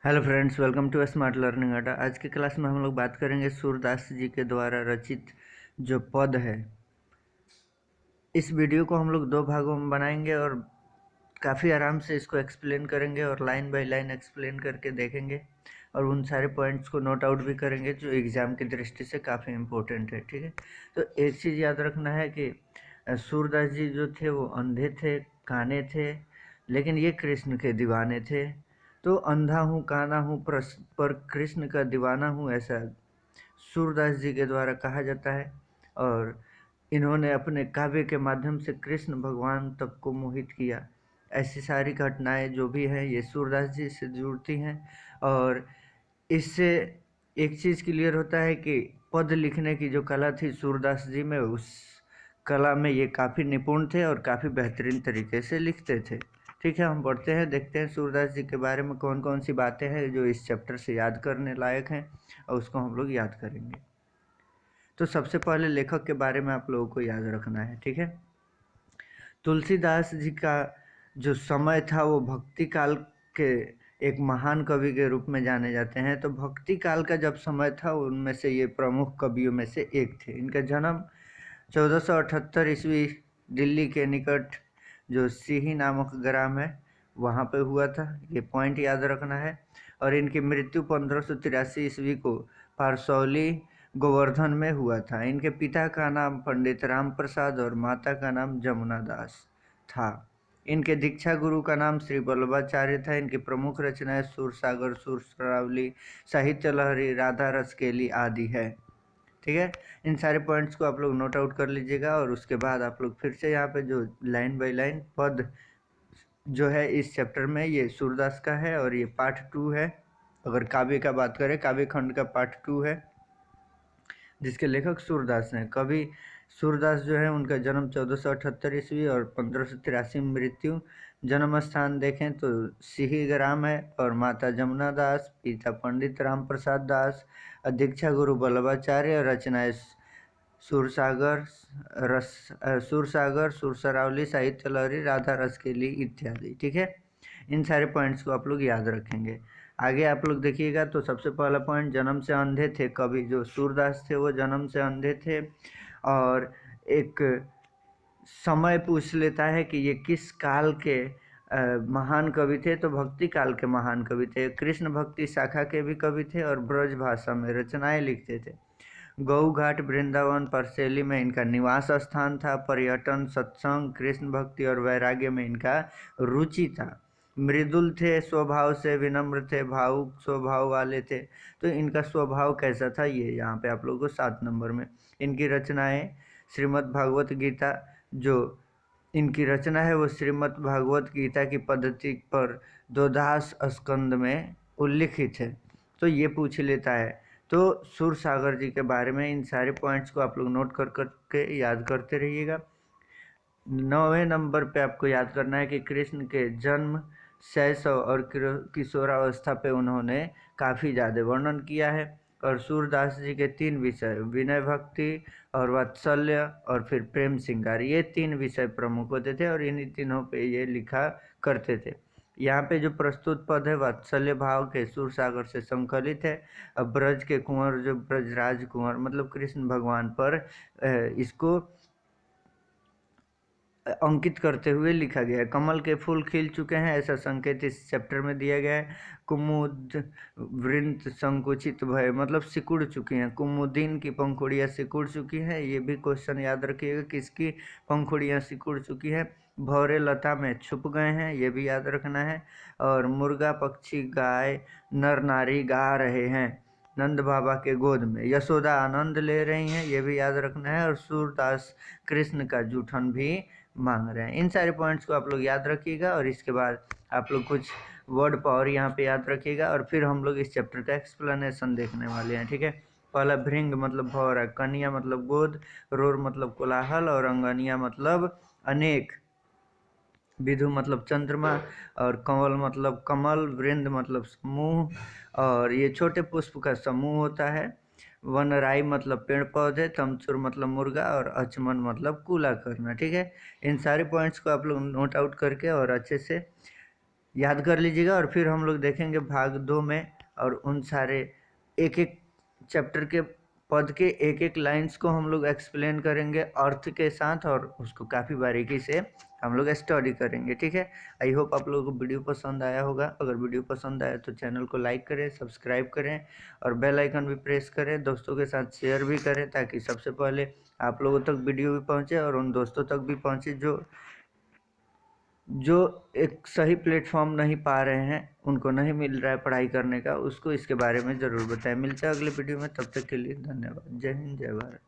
Hello friends, welcome to smart learning Adda. आज की class में हम लोग बात करेंगे सूरदास जी के द्वारा रचित जो पद है। इस वीडियो को हम लोग दो भागों में बनाएंगे और काफ़ी आराम से इसको एक्सप्लेन करेंगे और लाइन बाय लाइन एक्सप्लेन करके देखेंगे और उन सारे पॉइंट्स को नोट आउट भी करेंगे जो एग्ज़ाम की दृष्टि से काफ़ी इम्पोर्टेंट है। ठीक है, तो एक चीज़ याद रखना है कि सूरदास जी जो थे वो अंधे थे, काने थे, लेकिन ये कृष्ण के दीवाने थे। तो अंधा हूँ, काना हूँ, पर कृष्ण का दीवाना हूँ, ऐसा सूरदास जी के द्वारा कहा जाता है। और इन्होंने अपने काव्य के माध्यम से कृष्ण भगवान तक को मोहित किया। ऐसी सारी घटनाएं जो भी हैं ये सूरदास जी से जुड़ती हैं। और इससे एक चीज़ क्लियर होता है कि पद लिखने की जो कला थी सूरदास जी में, उस कला में ये काफ़ी निपुण थे और काफ़ी बेहतरीन तरीके से लिखते थे। ठीक है, हम पढ़ते हैं, देखते हैं सूरदास जी के बारे में कौन कौन सी बातें हैं जो इस चैप्टर से याद करने लायक हैं और उसको हम लोग याद करेंगे। तो सबसे पहले लेखक के बारे में आप लोगों को याद रखना है। ठीक है, तुलसीदास जी का जो समय था वो भक्ति काल के एक महान कवि के रूप में जाने जाते हैं। तो भक्ति काल का जब समय था उनमें से ये प्रमुख कवियों में से एक थे। इनका जन्म 1478 ईस्वी दिल्ली के निकट जो सीही नामक ग्राम है वहाँ पे हुआ था। ये पॉइंट याद रखना है। और इनकी मृत्यु 1583 ईस्वी को पारसौली गोवर्धन में हुआ था। इनके पिता का नाम पंडित राम प्रसाद और माता का नाम जमुना दास था। इनके दीक्षा गुरु का नाम श्री वल्लभाचार्य था। इनकी प्रमुख रचनाएं सूरसागर, सुरसरावली, साहित्य लहरी, राधा रसकेली आदि है। ठीक है, इन सारे पॉइंट्स को आप लोग नोट आउट कर लीजिएगा और उसके बाद आप लोग फिर से यहाँ पे जो लाइन बाय लाइन पद जो है इस चैप्टर में ये सूरदास का है और ये पार्ट 2 है। अगर काव्य का बात करें, काव्य खंड का पार्ट 2 है जिसके लेखक सूरदास हैं। कवि सूरदास जो है उनका जन्म 1478 ईस्वी और 1583 में मृत्यु। जन्म स्थान देखें तो सिही ग्राम है और माता जमुना दास, पिता पंडित राम प्रसाद दास, दीक्षा गुरु वल्लभाचार्य, रचनाएं सूरसागर, सूरसागर, सुरसरावली, साहित्य लहरी, राधा रसकेली इत्यादि। ठीक है, इन सारे पॉइंट्स को आप लोग याद रखेंगे। आगे आप लोग देखिएगा तो सबसे पहला पॉइंट, जन्म से अंधे थे। कवि जो सूरदास थे वो जन्म से अंधे थे और एक समय पूछ लेता है कि ये किस काल के महान कवि थे। तो भक्ति काल के महान कवि थे। कृष्ण भक्ति शाखा के भी कवि थे और ब्रज भाषा में रचनाएं लिखते थे। गऊ घाट, वृंदावन, परसेली में इनका निवास स्थान था। पर्यटन, सत्संग, कृष्ण भक्ति और वैराग्य में इनका रुचि था। मृदुल थे, स्वभाव से विनम्र थे, भावुक स्वभाव वाले थे। तो इनका स्वभाव कैसा था ये यहाँ पे आप लोगों को 7 नंबर में। इनकी रचनाएं श्रीमद् भागवत गीता, जो इनकी रचना है वो श्रीमद् भागवत गीता की पद्धति पर द्वादश स्कंद में उल्लिखित है। तो ये पूछ लेता है। तो सूरसागर जी के बारे में इन सारे पॉइंट्स को आप लोग नोट कर करके याद करते रहिएगा। 9वें नंबर पे आपको याद करना है कि कृष्ण के जन्म, शैशव और किशोरावस्था पे उन्होंने काफ़ी ज़्यादा वर्णन किया है। और सूरदास जी के 3 विषय, विनय भक्ति और वात्सल्य और फिर प्रेम श्रृंगार, ये 3 विषय प्रमुख होते थे और इन्हीं तीनों पे ये लिखा करते थे। यहाँ पे जो प्रस्तुत पद है वात्सल्य भाव के सूरसागर से संकलित है। अब ब्रज के कुंवर, जो ब्रजराज कुंवर मतलब कृष्ण भगवान पर इसको अंकित करते हुए लिखा गया है। कमल के फूल खिल चुके हैं ऐसा संकेत इस चैप्टर में दिया गया है। कुमुद वृंत संकुचित भय मतलब सिकुड़ चुकी हैं। कुमुदिन की पंखुड़ियाँ सिकुड़ चुकी हैं, ये भी क्वेश्चन याद रखिएगा, किसकी पंखुड़ियाँ सिकुड़ चुकी हैं। भौरे लता में छुप गए हैं, ये भी याद रखना है। और मुर्गा, पक्षी, गाय, नर नारी गा रहे हैं नंद बाबा के गोद में, यशोदा आनंद ले रही हैं, ये भी याद रखना है। और सूरदास कृष्ण का जूठन भी मांग रहे हैं। इन सारे पॉइंट्स को आप लोग याद रखिएगा और इसके बाद आप लोग कुछ वर्ड पावर यहाँ पे याद रखिएगा और फिर हम लोग इस चैप्टर का एक्सप्लेनेशन देखने वाले हैं। ठीक है, पहला भृंग मतलब भौरा, कन्या मतलब गोद, रोर मतलब कोलाहल और अंगनिया मतलब अनेक, विधु मतलब चंद्रमा और कंवल मतलब कमल, वृंद मतलब समूह और ये छोटे पुष्प का समूह होता है। वनराई मतलब पेड़ पौधे, तमचुर मतलब मुर्गा और अचमन मतलब कूला करना। ठीक है, इन सारे पॉइंट्स को आप लोग नोट आउट करके और अच्छे से याद कर लीजिएगा और फिर हम लोग देखेंगे भाग 2 में, और उन सारे एक एक चैप्टर के पद के एक एक लाइंस को हम लोग एक्सप्लेन करेंगे अर्थ के साथ, और उसको काफ़ी बारीकी से हम लोग स्टडी करेंगे। ठीक है, आई होप आप लोगों को वीडियो पसंद आया होगा। अगर वीडियो पसंद आया तो चैनल को लाइक करें, सब्सक्राइब करें और बेल आइकन भी प्रेस करें, दोस्तों के साथ शेयर भी करें ताकि सबसे पहले आप लोगों तक वीडियो भी पहुंचे और उन दोस्तों तक भी पहुंचे जो एक सही प्लेटफॉर्म नहीं पा रहे हैं, उनको नहीं मिल रहा है पढ़ाई करने का, उसको इसके बारे में ज़रूर बताएं। मिलते हैं अगले वीडियो में, तब तक के लिए धन्यवाद। जय हिंद, जय भारत।